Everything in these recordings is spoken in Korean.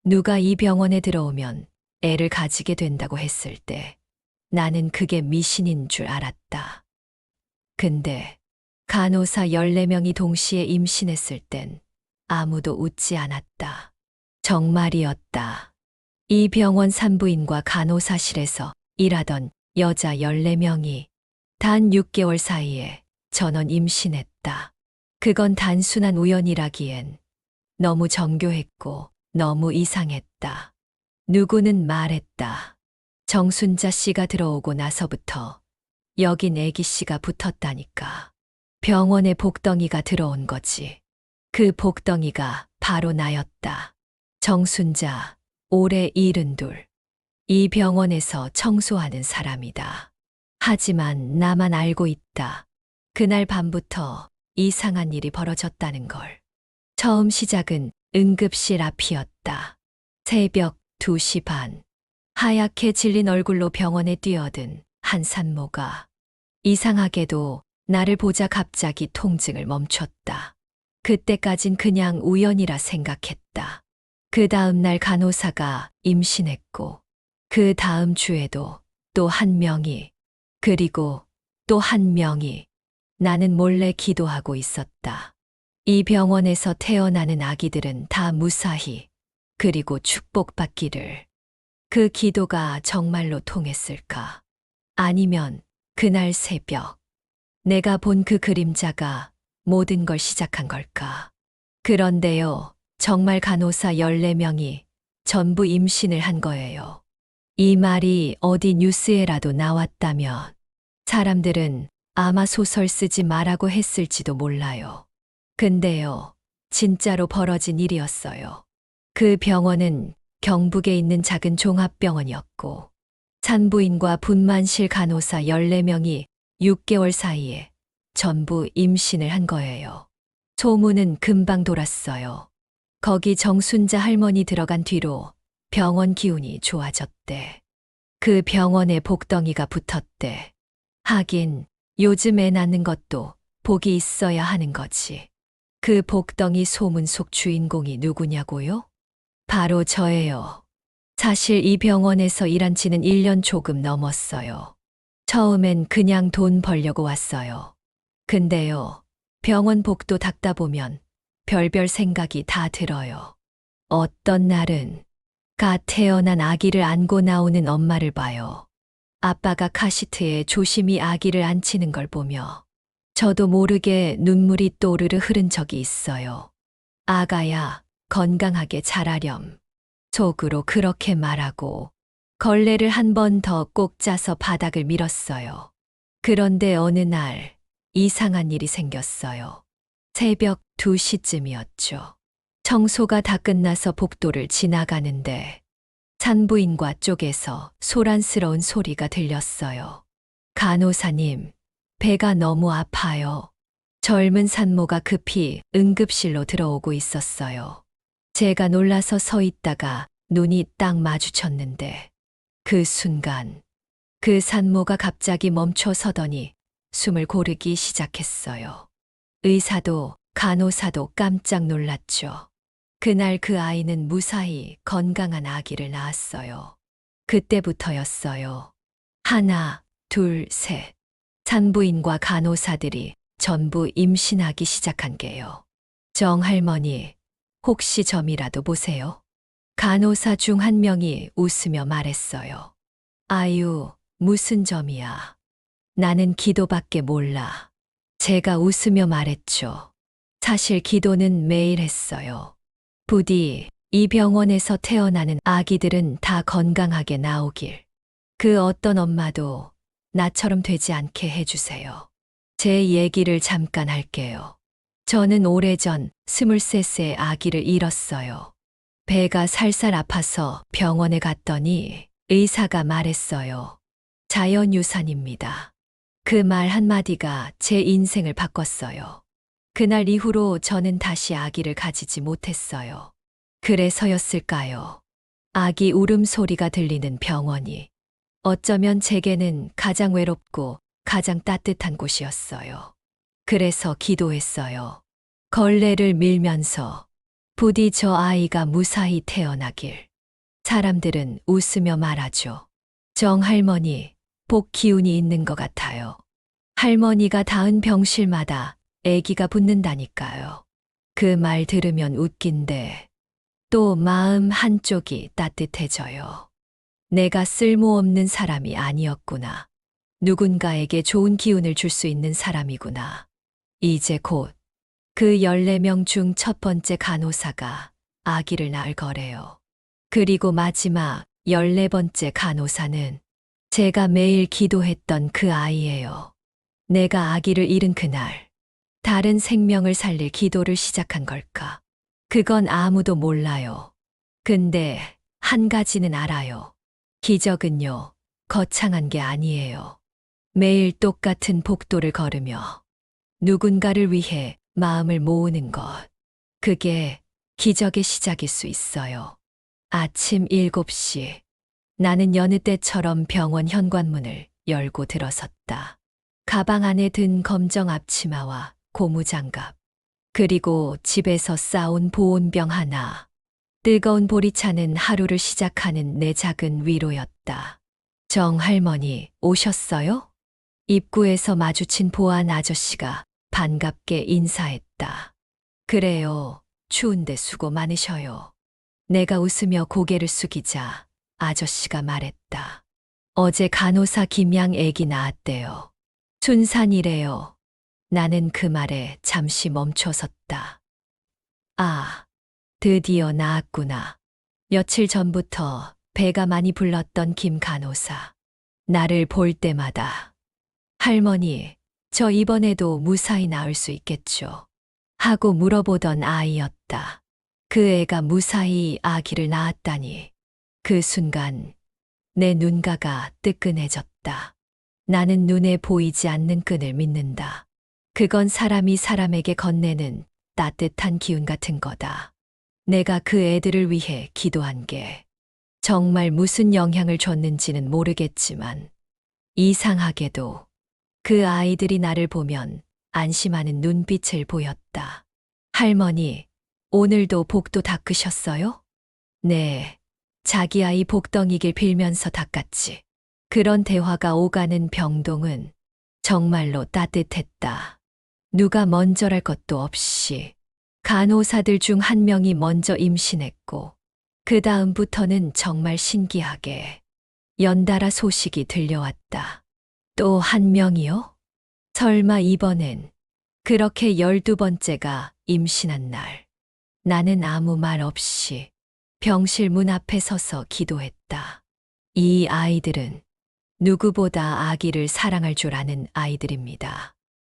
누가 이 병원에 들어오면 애를 가지게 된다고 했을 때 나는 그게 미신인 줄 알았다. 근데 간호사 14명이 동시에 임신했을 땐 아무도 웃지 않았다. 정말이었다. 이 병원 산부인과 간호사실에서 일하던 여자 14명이 단 6개월 사이에 전원 임신했다. 그건 단순한 우연이라기엔 너무 정교했고 너무 이상했다. 누구는 말했다. 정순자 씨가 들어오고 나서부터 여긴 애기 씨가 붙었다니까. 병원에 복덩이가 들어온 거지. 그 복덩이가 바로 나였다. 정순자, 올해 72. 이 병원에서 청소하는 사람이다. 하지만 나만 알고 있다. 그날 밤부터 이상한 일이 벌어졌다는 걸. 처음 시작은 응급실 앞이었다. 새벽 2시 반. 하얗게 질린 얼굴로 병원에 뛰어든 한 산모가 이상하게도 나를 보자 갑자기 통증을 멈췄다. 그때까진 그냥 우연이라 생각했다. 그 다음 날 간호사가 임신했고 그 다음 주에도 또 한 명이 그리고 또 한 명이 나는 몰래 기도하고 있었다. 이 병원에서 태어나는 아기들은 다 무사히 그리고 축복받기를. 그 기도가 정말로 통했을까? 아니면 그날 새벽 내가 본 그 그림자가 모든 걸 시작한 걸까? 그런데요, 정말 간호사 14명이 전부 임신을 한 거예요. 이 말이 어디 뉴스에라도 나왔다면 사람들은 아마 소설 쓰지 말라고 했을지도 몰라요. 근데요, 진짜로 벌어진 일이었어요. 그 병원은 경북에 있는 작은 종합병원이었고 산부인과 분만실 간호사 14명이 6개월 사이에 전부 임신을 한 거예요. 소문은 금방 돌았어요. 거기 정순자 할머니 들어간 뒤로 병원 기운이 좋아졌대. 그 병원에 복덩이가 붙었대. 하긴 요즘 애 낳는 것도 복이 있어야 하는 거지. 그 복덩이 소문 속 주인공이 누구냐고요? 바로 저예요. 사실 이 병원에서 일한 지는 1년 조금 넘었어요. 처음엔 그냥 돈 벌려고 왔어요. 근데요, 병원 복도 닦다 보면 별별 생각이 다 들어요. 어떤 날은 갓 태어난 아기를 안고 나오는 엄마를 봐요. 아빠가 카시트에 조심히 아기를 안치는 걸 보며 저도 모르게 눈물이 또르르 흐른 적이 있어요. 아가야, 건강하게 자라렴. 속으로 그렇게 말하고 걸레를 한 번 더 꼭 짜서 바닥을 밀었어요. 그런데 어느 날 이상한 일이 생겼어요. 새벽 2시쯤이었죠. 청소가 다 끝나서 복도를 지나가는데 산부인과 쪽에서 소란스러운 소리가 들렸어요. 간호사님, 배가 너무 아파요. 젊은 산모가 급히 응급실로 들어오고 있었어요. 제가 놀라서 서 있다가 눈이 딱 마주쳤는데 그 순간 그 산모가 갑자기 멈춰 서더니 숨을 고르기 시작했어요. 의사도 간호사도 깜짝 놀랐죠. 그날 그 아이는 무사히 건강한 아기를 낳았어요. 그때부터였어요. 하나, 둘, 셋. 산부인과 간호사들이 전부 임신하기 시작한 게요. 정할머니, 혹시 점이라도 보세요? 간호사 중 한 명이 웃으며 말했어요. 아유, 무슨 점이야. 나는 기도밖에 몰라. 제가 웃으며 말했죠. 사실 기도는 매일 했어요. 부디 이 병원에서 태어나는 아기들은 다 건강하게 나오길. 그 어떤 엄마도 나처럼 되지 않게 해주세요. 제 얘기를 잠깐 할게요. 저는 오래전 23세 아기를 잃었어요. 배가 살살 아파서 병원에 갔더니 의사가 말했어요. 자연유산입니다. 그 말 한마디가 제 인생을 바꿨어요. 그날 이후로 저는 다시 아기를 가지지 못했어요. 그래서였을까요? 아기 울음소리가 들리는 병원이 어쩌면 제게는 가장 외롭고 가장 따뜻한 곳이었어요. 그래서 기도했어요. 걸레를 밀면서 부디 저 아이가 무사히 태어나길. 사람들은 웃으며 말하죠. 정할머니, 복 기운이 있는 것 같아요. 할머니가 닿은 병실마다 아기가 붙는다니까요. 그 말 들으면 웃긴데 또 마음 한쪽이 따뜻해져요. 내가 쓸모없는 사람이 아니었구나. 누군가에게 좋은 기운을 줄 수 있는 사람이구나. 이제 곧 그 14명 중 첫 번째 간호사가 아기를 낳을 거래요. 그리고 마지막 14번째 간호사는 제가 매일 기도했던 그 아이예요. 내가 아기를 잃은 그날, 다른 생명을 살릴 기도를 시작한 걸까? 그건 아무도 몰라요. 근데 한 가지는 알아요. 기적은요, 거창한 게 아니에요. 매일 똑같은 복도를 걸으며 누군가를 위해 마음을 모으는 것. 그게 기적의 시작일 수 있어요. 아침 7시. 나는 여느 때처럼 병원 현관문을 열고 들어섰다. 가방 안에 든 검정 앞치마와 고무장갑, 그리고 집에서 싸온 보온병 하나. 뜨거운 보리차는 하루를 시작하는 내 작은 위로였다. 정할머니 오셨어요? 입구에서 마주친 보안 아저씨가 반갑게 인사했다. 그래요. 추운데 수고 많으셔요. 내가 웃으며 고개를 숙이자 아저씨가 말했다. 어제 간호사 김양 애기 낳았대요. 순산이래요. 나는 그 말에 잠시 멈춰섰다. 아, 드디어 낳았구나. 며칠 전부터 배가 많이 불렀던 김 간호사. 나를 볼 때마다 할머니, 저 이번에도 무사히 낳을 수 있겠죠? 하고 물어보던 아이였다. 그 애가 무사히 아기를 낳았다니. 그 순간 내 눈가가 뜨끈해졌다. 나는 눈에 보이지 않는 끈을 믿는다. 그건 사람이 사람에게 건네는 따뜻한 기운 같은 거다. 내가 그 애들을 위해 기도한 게 정말 무슨 영향을 줬는지는 모르겠지만 이상하게도 그 아이들이 나를 보면 안심하는 눈빛을 보였다. 할머니, 오늘도 복도 닦으셨어요? 네, 자기 아이 복덩이길 빌면서 닦았지. 그런 대화가 오가는 병동은 정말로 따뜻했다. 누가 먼저랄 것도 없이 간호사들 중 한 명이 먼저 임신했고 그 다음부터는 정말 신기하게 연달아 소식이 들려왔다. 또 한 명이요? 설마 이번엔 그렇게 12번째가 임신한 날. 나는 아무 말 없이 병실 문 앞에 서서 기도했다. 이 아이들은 누구보다 아기를 사랑할 줄 아는 아이들입니다.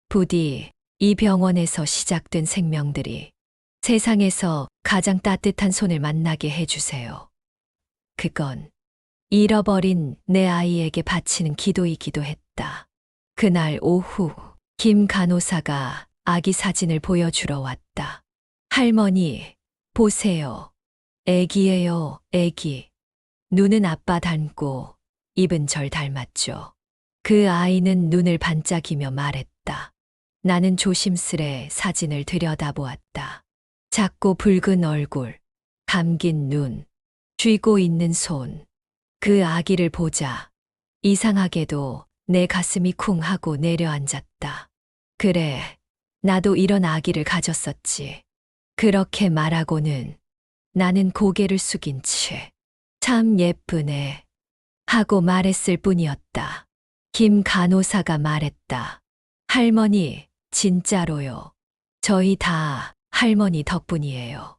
부디 이 병원에서 시작된 생명들이 세상에서 가장 따뜻한 손을 만나게 해주세요. 그건 잃어버린 내 아이에게 바치는 기도이기도 했다. 그날 오후 김 간호사가 아기 사진을 보여주러 왔다. 할머니, 보세요. 애기예요, 애기. 눈은 아빠 닮고 입은 절 닮았죠. 그 아이는 눈을 반짝이며 말했다. 나는 조심스레 사진을 들여다보았다. 작고 붉은 얼굴, 감긴 눈, 쥐고 있는 손. 그 아기를 보자 이상하게도 내 가슴이 쿵 하고 내려앉았다. 그래, 나도 이런 아기를 가졌었지. 그렇게 말하고는 나는 고개를 숙인 채 참 예쁘네 하고 말했을 뿐이었다. 김 간호사가 말했다. 할머니, 진짜로요. 저희 다 할머니 덕분이에요.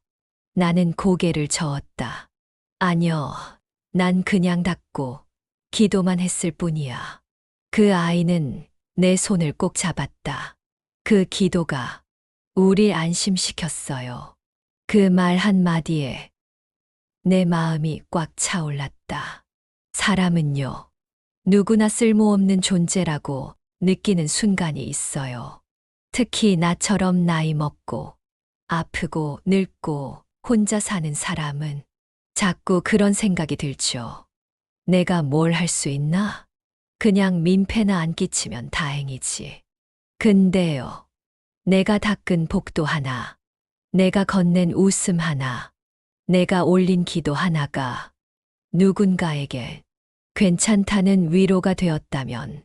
나는 고개를 저었다. 아니요, 난 그냥 닦고 기도만 했을 뿐이야. 그 아이는 내 손을 꼭 잡았다. 그 기도가 우릴 안심시켰어요. 그 말 한마디에 내 마음이 꽉 차올랐다. 사람은요, 누구나 쓸모없는 존재라고 느끼는 순간이 있어요. 특히 나처럼 나이 먹고 아프고 늙고 혼자 사는 사람은 자꾸 그런 생각이 들죠. 내가 뭘 할 수 있나? 그냥 민폐나 안 끼치면 다행이지. 근데요, 내가 닦은 복도 하나, 내가 건넨 웃음 하나, 내가 올린 기도 하나가 누군가에게 괜찮다는 위로가 되었다면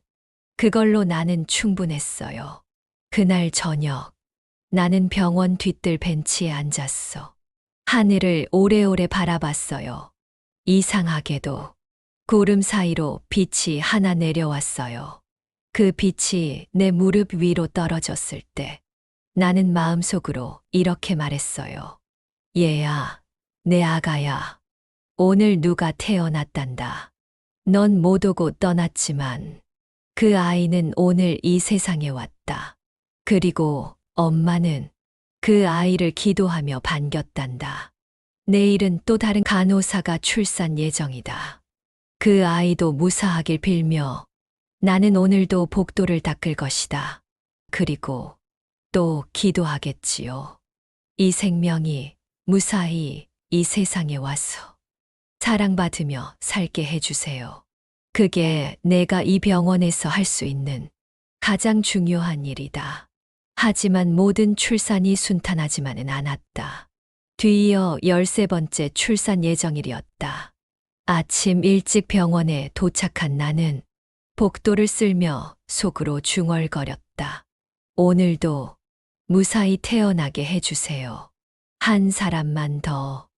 그걸로 나는 충분했어요. 그날 저녁, 나는 병원 뒤뜰 벤치에 앉았어. 하늘을 오래오래 바라봤어요. 이상하게도 구름 사이로 빛이 하나 내려왔어요. 그 빛이 내 무릎 위로 떨어졌을 때 나는 마음속으로 이렇게 말했어요. 얘야, 내 아가야. 오늘 누가 태어났단다. 넌 못 오고 떠났지만 그 아이는 오늘 이 세상에 왔다. 그리고 엄마는 그 아이를 기도하며 반겼단다. 내일은 또 다른 간호사가 출산 예정이다. 그 아이도 무사하길 빌며 나는 오늘도 복도를 닦을 것이다. 그리고 또 기도하겠지요. 이 생명이 무사히 이 세상에 와서 사랑받으며 살게 해주세요. 그게 내가 이 병원에서 할 수 있는 가장 중요한 일이다. 하지만 모든 출산이 순탄하지만은 않았다. 뒤이어 13번째 출산 예정일이었다. 아침 일찍 병원에 도착한 나는 복도를 쓸며 속으로 중얼거렸다. 오늘도 무사히 태어나게 해주세요. 한 사람만 더,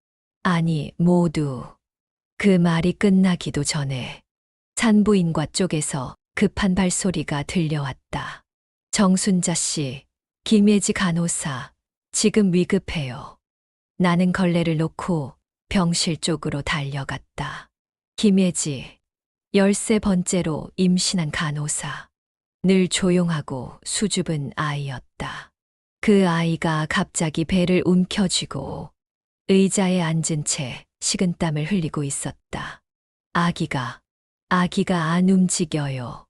아니 모두. 그 말이 끝나기도 전에 산부인과 쪽에서 급한 발소리가 들려왔다. 정순자 씨, 김예지 간호사, 지금 위급해요. 나는 걸레를 놓고 병실 쪽으로 달려갔다. 김예지, 13번째로 임신한 간호사. 늘 조용하고 수줍은 아이였다. 그 아이가 갑자기 배를 움켜쥐고 의자에 앉은 채 식은땀을 흘리고 있었다. 아기가 안 움직여요.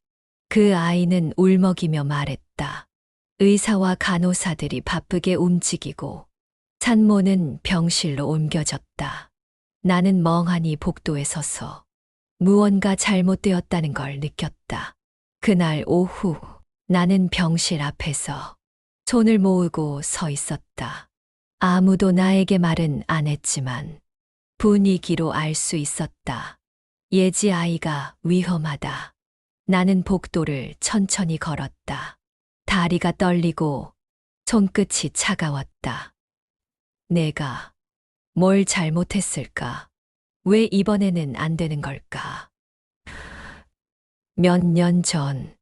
그 아이는 울먹이며 말했다. 의사와 간호사들이 바쁘게 움직이고 산모는 병실로 옮겨졌다. 나는 멍하니 복도에 서서 무언가 잘못되었다는 걸 느꼈다. 그날 오후 나는 병실 앞에서 손을 모으고 서 있었다. 아무도 나에게 말은 안 했지만 분위기로 알 수 있었다. 예지 아이가 위험하다. 나는 복도를 천천히 걸었다. 다리가 떨리고 손끝이 차가웠다. 내가 뭘 잘못했을까? 왜 이번에는 안 되는 걸까? 몇 년 전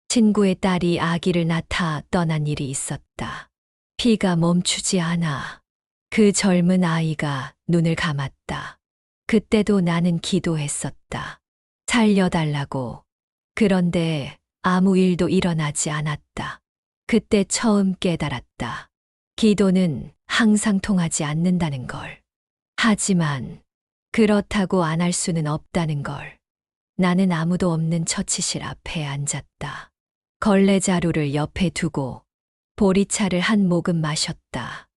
친구의 딸이 아기를 낳다 떠난 일이 있었다. 피가 멈추지 않아. 그 젊은 아이가 눈을 감았다. 그때도 나는 기도했었다. 살려달라고. 그런데 아무 일도 일어나지 않았다. 그때 처음 깨달았다. 기도는 항상 통하지 않는다는 걸. 하지만 그렇다고 안 할 수는 없다는 걸. 나는 아무도 없는 처치실 앞에 앉았다. 걸레자루를 옆에 두고 보리차를 한 모금 마셨다.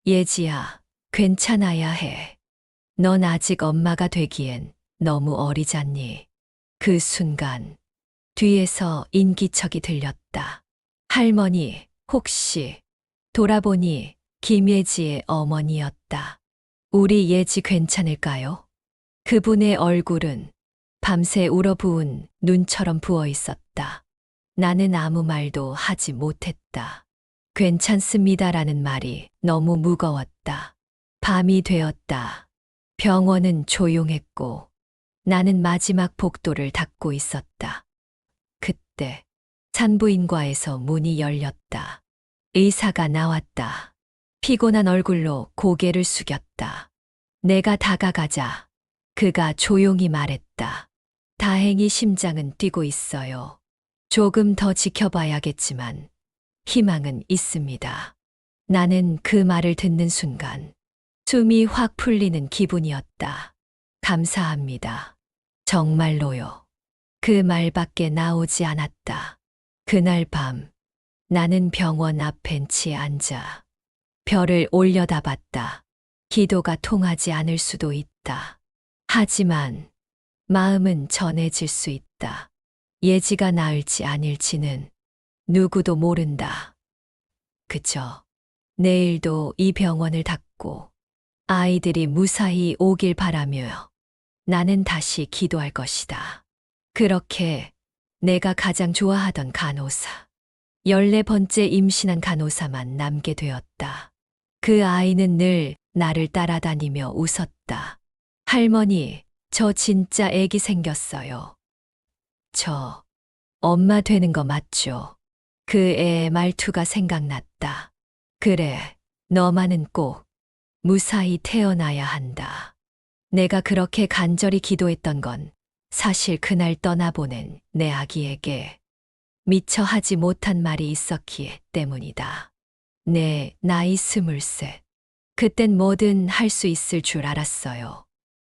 예지야, 괜찮아야 해. 넌 아직 엄마가 되기엔 너무 어리잖니. 그 순간 뒤에서 인기척이 들렸다. 할머니, 혹시 돌아보니 김예지의 어머니였다. 우리 예지 괜찮을까요? 그분의 얼굴은 밤새 울어부은 눈처럼 부어 있었다. 나는 아무 말도 하지 못했다. 괜찮습니다라는 말이 너무 무거웠다. 밤이 되었다. 병원은 조용했고 나는 마지막 복도를 닦고 있었다. 그때 산부인과에서 문이 열렸다. 의사가 나왔다. 피곤한 얼굴로 고개를 숙였다. 내가 다가가자 그가 조용히 말했다. 다행히 심장은 뛰고 있어요. 조금 더 지켜봐야겠지만 희망은 있습니다. 나는 그 말을 듣는 순간 숨이 확 풀리는 기분이었다. 감사합니다. 정말로요. 그 말밖에 나오지 않았다. 그날 밤 나는 병원 앞 벤치에 앉아 별을 올려다봤다. 기도가 통하지 않을 수도 있다. 하지만 마음은 전해질 수 있다. 예지가 나을지 아닐지는 누구도 모른다. 그저 내일도 이 병원을 닫고 아이들이 무사히 오길 바라며 나는 다시 기도할 것이다. 그렇게 내가 가장 좋아하던 간호사, 14번째 임신한 간호사만 남게 되었다. 그 아이는 늘 나를 따라다니며 웃었다. 할머니, 저 진짜 애기 생겼어요. 저 엄마 되는 거 맞죠? 그 애의 말투가 생각났다. 그래, 너만은 꼭 무사히 태어나야 한다. 내가 그렇게 간절히 기도했던 건 사실 그날 떠나보낸 내 아기에게 미처 하지 못한 말이 있었기에 때문이다. 내 나이 23. 그땐 뭐든 할 수 있을 줄 알았어요.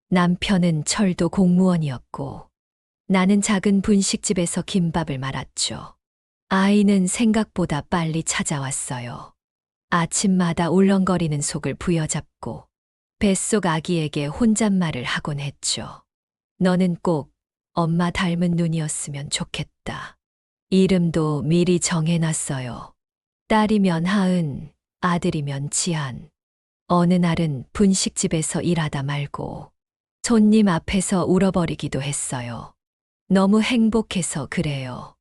남편은 철도 공무원이었고 나는 작은 분식집에서 김밥을 말았죠. 아이는 생각보다 빨리 찾아왔어요. 아침마다 울렁거리는 속을 부여잡고 뱃속 아기에게 혼잣말을 하곤 했죠. 너는 꼭 엄마 닮은 눈이었으면 좋겠다. 이름도 미리 정해놨어요. 딸이면 하은, 아들이면 지한. 어느 날은 분식집에서 일하다 말고 손님 앞에서 울어버리기도 했어요. 너무 행복해서 그래요.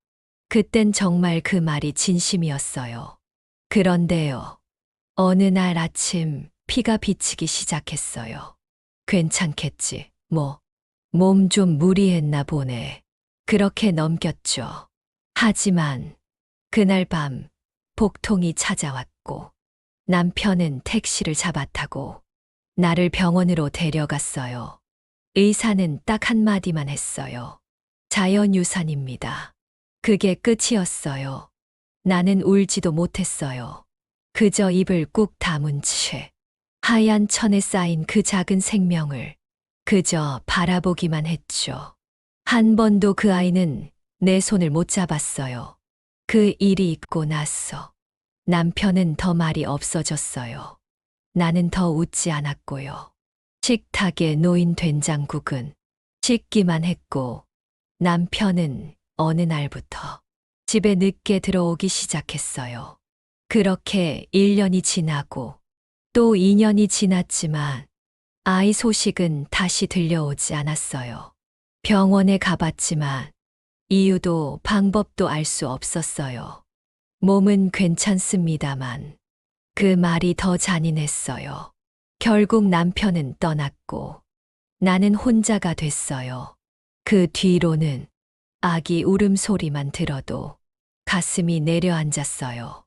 그땐 정말 그 말이 진심이었어요. 그런데요. 어느 날 아침 피가 비치기 시작했어요. 괜찮겠지, 뭐. 몸 좀 무리했나 보네. 그렇게 넘겼죠. 하지만 그날 밤 복통이 찾아왔고 남편은 택시를 잡아타고 나를 병원으로 데려갔어요. 의사는 딱 한마디만 했어요. 자연유산입니다. 그게 끝이었어요. 나는 울지도 못했어요. 그저 입을 꾹 다문 채 하얀 천에 쌓인 그 작은 생명을 그저 바라보기만 했죠. 한 번도 그 아이는 내 손을 못 잡았어요. 그 일이 있고 나서 남편은 더 말이 없어졌어요. 나는 더 웃지 않았고요. 식탁에 놓인 된장국은 식기만 했고 남편은 어느 날부터 집에 늦게 들어오기 시작했어요. 그렇게 1년이 지나고 또 2년이 지났지만 아이 소식은 다시 들려오지 않았어요. 병원에 가봤지만 이유도 방법도 알 수 없었어요. 몸은 괜찮습니다만 그 말이 더 잔인했어요. 결국 남편은 떠났고 나는 혼자가 됐어요. 그 뒤로는 아기 울음소리만 들어도 가슴이 내려앉았어요.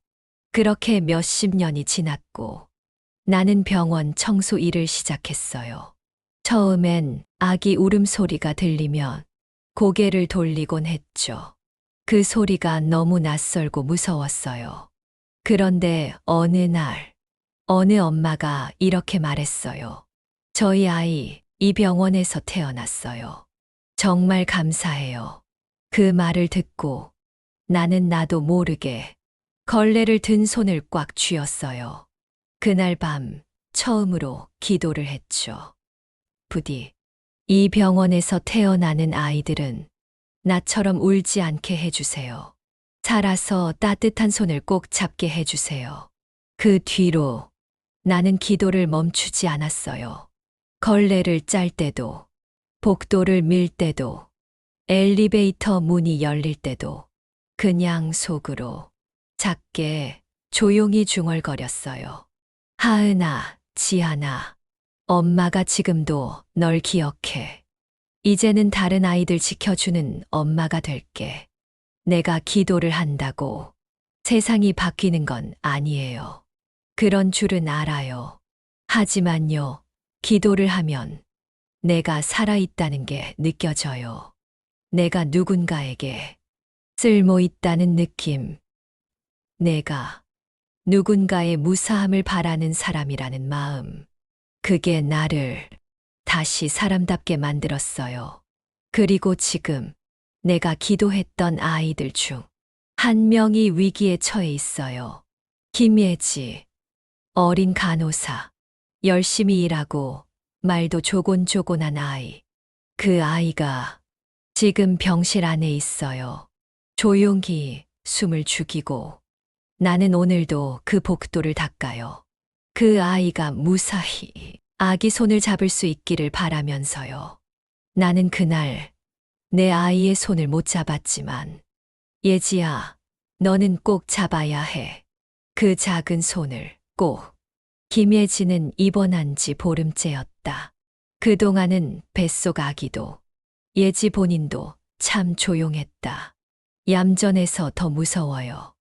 그렇게 몇십 년이 지났고 나는 병원 청소 일을 시작했어요. 처음엔 아기 울음소리가 들리면 고개를 돌리곤 했죠. 그 소리가 너무 낯설고 무서웠어요. 그런데 어느 날, 어느 엄마가 이렇게 말했어요. 저희 아이 이 병원에서 태어났어요. 정말 감사해요. 그 말을 듣고 나는 나도 모르게 걸레를 든 손을 꽉 쥐었어요. 그날 밤 처음으로 기도를 했죠. 부디 이 병원에서 태어나는 아이들은 나처럼 울지 않게 해주세요. 살아서 따뜻한 손을 꼭 잡게 해주세요. 그 뒤로 나는 기도를 멈추지 않았어요. 걸레를 짤 때도, 복도를 밀 때도, 엘리베이터 문이 열릴 때도 그냥 속으로 작게 조용히 중얼거렸어요. 하은아, 지한아, 엄마가 지금도 널 기억해. 이제는 다른 아이들 지켜주는 엄마가 될게. 내가 기도를 한다고 세상이 바뀌는 건 아니에요. 그런 줄은 알아요. 하지만요, 기도를 하면 내가 살아있다는 게 느껴져요. 내가 누군가에게 쓸모 있다는 느낌. 내가 누군가의 무사함을 바라는 사람이라는 마음. 그게 나를 다시 사람답게 만들었어요. 그리고 지금 내가 기도했던 아이들 중 한 명이 위기에 처해 있어요. 김예지, 어린 간호사, 열심히 일하고 말도 조곤조곤한 아이. 그 아이가 지금 병실 안에 있어요. 조용히 숨을 죽이고 나는 오늘도 그 복도를 닦아요. 그 아이가 무사히 아기 손을 잡을 수 있기를 바라면서요. 나는 그날 내 아이의 손을 못 잡았지만, 예지야, 너는 꼭 잡아야 해. 그 작은 손을 꼭. 김예지는 입원한 지 보름째였다. 그동안은 뱃속 아기도, 예지 본인도 참 조용했다. 얌전해서 더 무서워요.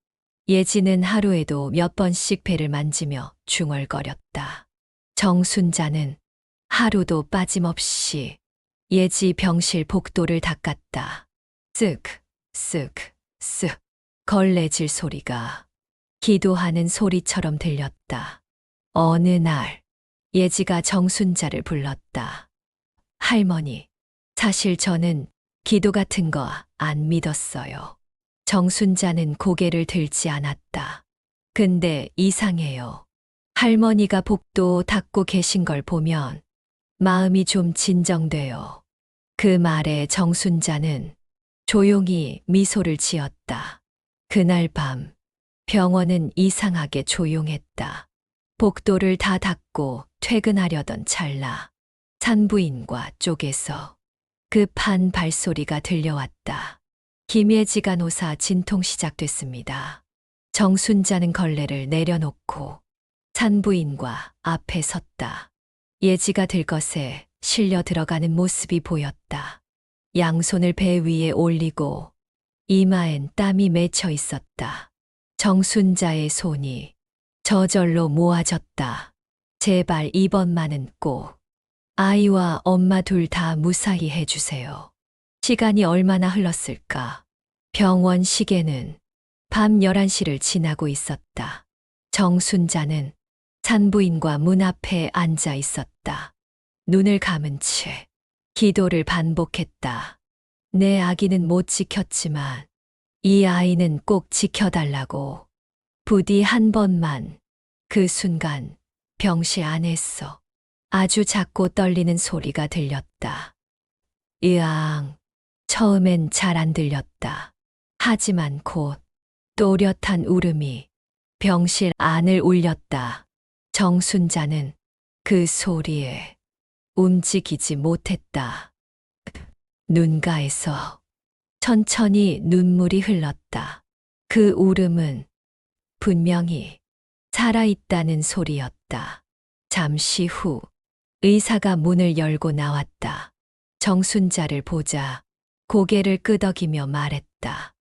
예지는 하루에도 몇 번씩 배를 만지며 중얼거렸다. 정순자는 하루도 빠짐없이 예지 병실 복도를 닦았다. 쓱, 쓱, 쓱. 걸레질 소리가 기도하는 소리처럼 들렸다. 어느 날 예지가 정순자를 불렀다. 할머니, 사실 저는 기도 같은 거 안 믿었어요. 정순자는 고개를 들지 않았다. 근데 이상해요. 할머니가 복도 닦고 계신 걸 보면 마음이 좀 진정돼요. 그 말에 정순자는 조용히 미소를 지었다. 그날 밤 병원은 이상하게 조용했다. 복도를 다 닦고 퇴근하려던 찰나 산부인과 쪽에서 급한 발소리가 들려왔다. 김예지가 노사 진통 시작됐습니다. 정순자는 걸레를 내려놓고 산부인과 앞에 섰다. 예지가 들것에 실려 들어가는 모습이 보였다. 양손을 배 위에 올리고 이마엔 땀이 맺혀 있었다. 정순자의 손이 저절로 모아졌다. 제발 이번만은 꼭 아이와 엄마 둘 다 무사히 해주세요. 시간이 얼마나 흘렀을까? 병원 시계는 밤 11시를 지나고 있었다. 정순자는 산부인과 문 앞에 앉아 있었다. 눈을 감은 채 기도를 반복했다. 내 아기는 못 지켰지만 이 아이는 꼭 지켜달라고. 부디 한 번만. 그 순간 병실 안에서 아주 작고 떨리는 소리가 들렸다. 으앙. 처음엔 잘 안 들렸다. 하지만 곧 또렷한 울음이 병실 안을 울렸다. 정순자는 그 소리에 움직이지 못했다. 눈가에서 천천히 눈물이 흘렀다. 그 울음은 분명히 살아있다는 소리였다. 잠시 후 의사가 문을 열고 나왔다. 정순자를 보자 고개를 끄덕이며 말했다.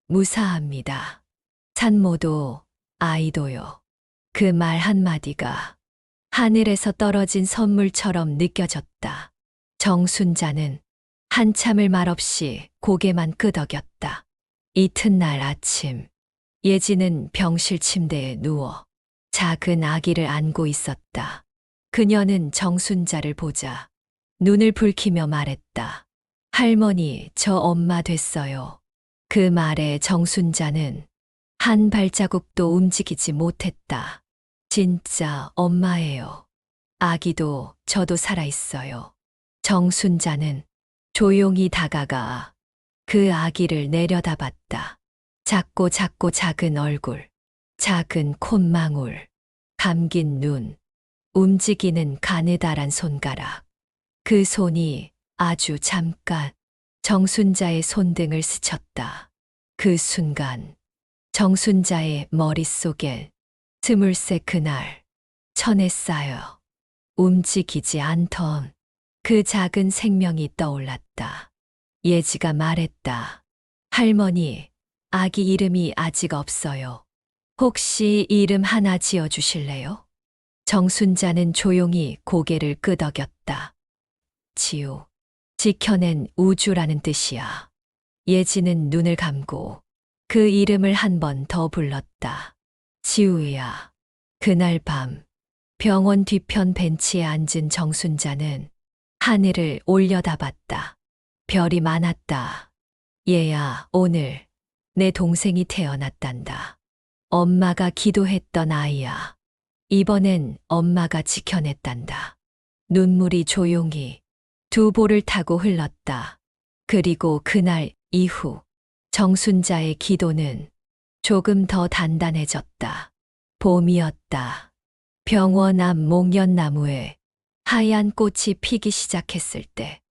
무사합니다. 산모도 아이도요. 그 말 한마디가 하늘에서 떨어진 선물처럼 느껴졌다. 정순자는 한참을 말없이 고개만 끄덕였다. 이튿날 아침, 예지는 병실 침대에 누워 작은 아기를 안고 있었다. 그녀는 정순자를 보자 눈을 붉히며 말했다. 할머니, 저 엄마 됐어요. 그 말에 정순자는 한 발자국도 움직이지 못했다. 진짜 엄마예요. 아기도 저도 살아있어요. 정순자는 조용히 다가가 그 아기를 내려다봤다. 작고 작은 얼굴, 작은 콧망울, 감긴 눈, 움직이는 가느다란 손가락. 그 손이 아주 잠깐 정순자의 손등을 스쳤다. 그 순간 정순자의 머릿속엔 스물새 그날 천에 쌓여 움직이지 않던 그 작은 생명이 떠올랐다. 예지가 말했다. 할머니, 아기 이름이 아직 없어요. 혹시 이름 하나 지어주실래요? 정순자는 조용히 고개를 끄덕였다. 지우, 지켜낸 우주라는 뜻이야. 예지는 눈을 감고 그 이름을 한 번 더 불렀다. 지우야. 그날 밤 병원 뒤편 벤치에 앉은 정순자는 하늘을 올려다봤다. 별이 많았다. 얘야, 오늘 내 동생이 태어났단다. 엄마가 기도했던 아이야. 이번엔 엄마가 지켜냈단다. 눈물이 조용히 두 볼을 타고 흘렀다. 그리고 그날 이후 정순자의 기도는 조금 더 단단해졌다. 봄이었다. 병원 앞 목련나무에 하얀 꽃이 피기 시작했을 때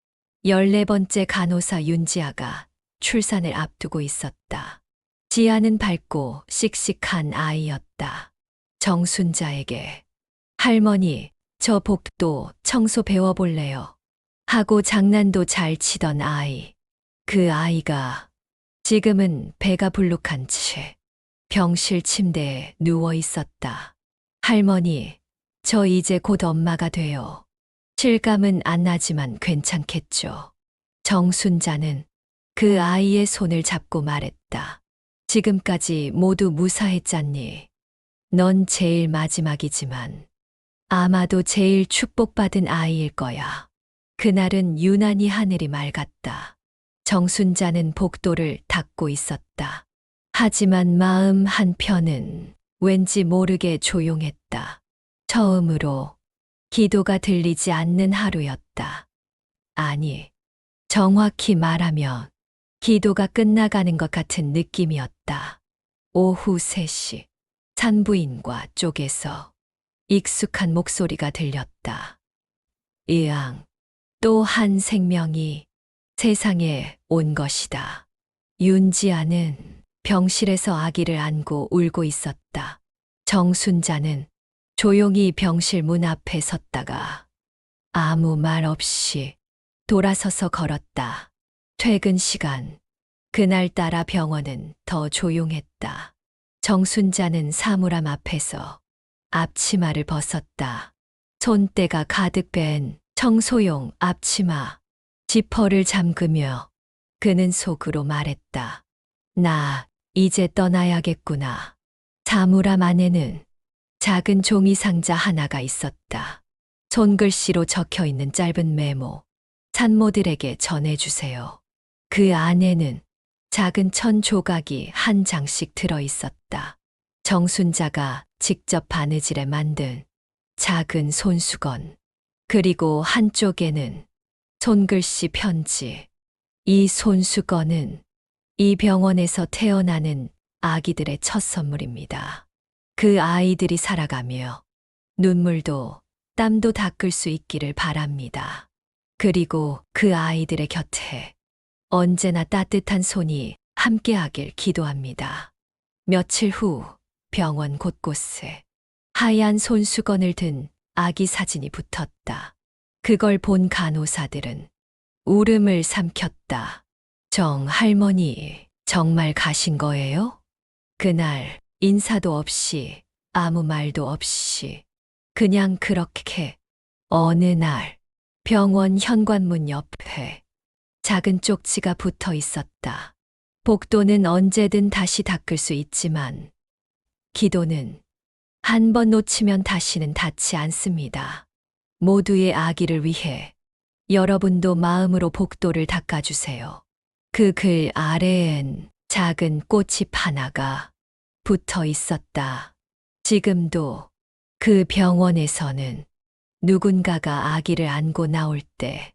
14번째 간호사 윤지아가 출산을 앞두고 있었다. 지아는 밝고 씩씩한 아이였다. 정순자에게 할머니, 저 복도 청소 배워볼래요? 하고 장난도 잘 치던 아이. 그 아이가 지금은 배가 불룩한 채 병실 침대에 누워 있었다. 할머니, 저 이제 곧 엄마가 돼요. 실감은 안 나지만 괜찮겠죠. 정순자는 그 아이의 손을 잡고 말했다. 지금까지 모두 무사했잖니. 넌 제일 마지막이지만 아마도 제일 축복받은 아이일 거야. 그날은 유난히 하늘이 맑았다. 정순자는 복도를 닦고 있었다. 하지만 마음 한편은 왠지 모르게 조용했다. 처음으로 기도가 들리지 않는 하루였다. 아니, 정확히 말하면 기도가 끝나가는 것 같은 느낌이었다. 오후 3시, 산부인과 쪽에서 익숙한 목소리가 들렸다. 이앙, 또 한 생명이 세상에 온 것이다. 윤지아는 병실에서 아기를 안고 울고 있었다. 정순자는 조용히 병실 문 앞에 섰다가 아무 말 없이 돌아서서 걸었다. 퇴근 시간. 그날따라 병원은 더 조용했다. 정순자는 사물함 앞에서 앞치마를 벗었다. 손때가 가득 뺀 청소용 앞치마. 지퍼를 잠그며 그는 속으로 말했다. 나 이제 떠나야겠구나. 사물함 안에는 작은 종이 상자 하나가 있었다. 손글씨로 적혀 있는 짧은 메모. 산모들에게 전해주세요. 그 안에는 작은 천 조각이 한 장씩 들어 있었다. 정순자가 직접 바느질에 만든 작은 손수건. 그리고 한쪽에는 손글씨 편지. 이 손수건은 이 병원에서 태어나는 아기들의 첫 선물입니다. 그 아이들이 살아가며 눈물도 땀도 닦을 수 있기를 바랍니다. 그리고 그 아이들의 곁에 언제나 따뜻한 손이 함께하길 기도합니다. 며칠 후 병원 곳곳에 하얀 손수건을 든 아기 사진이 붙었다. 그걸 본 간호사들은 울음을 삼켰다. 정 할머니, 정말 가신 거예요? 그날 인사도 없이 아무 말도 없이 그냥 그렇게 어느 날 병원 현관문 옆에 작은 쪽지가 붙어 있었다. 복도는 언제든 다시 닦을 수 있지만 기도는 한 번 놓치면 다시는 닿지 않습니다. 모두의 아기를 위해 여러분도 마음으로 복도를 닦아주세요. 그 글 아래엔 작은 꽃잎 하나가 붙어 있었다. 지금도 그 병원에서는 누군가가 아기를 안고 나올 때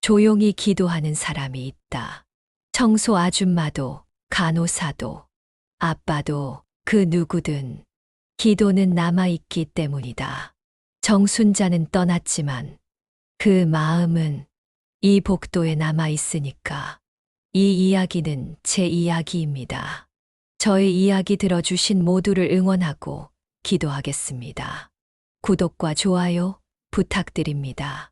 조용히 기도하는 사람이 있다. 청소 아줌마도, 간호사도, 아빠도, 그 누구든 기도는 남아있기 때문이다. 정순자는 떠났지만 그 마음은 이 복도에 남아있으니까. 이 이야기는 제 이야기입니다. 저의 이야기 들어주신 모두를 응원하고 기도하겠습니다. 구독과 좋아요 부탁드립니다.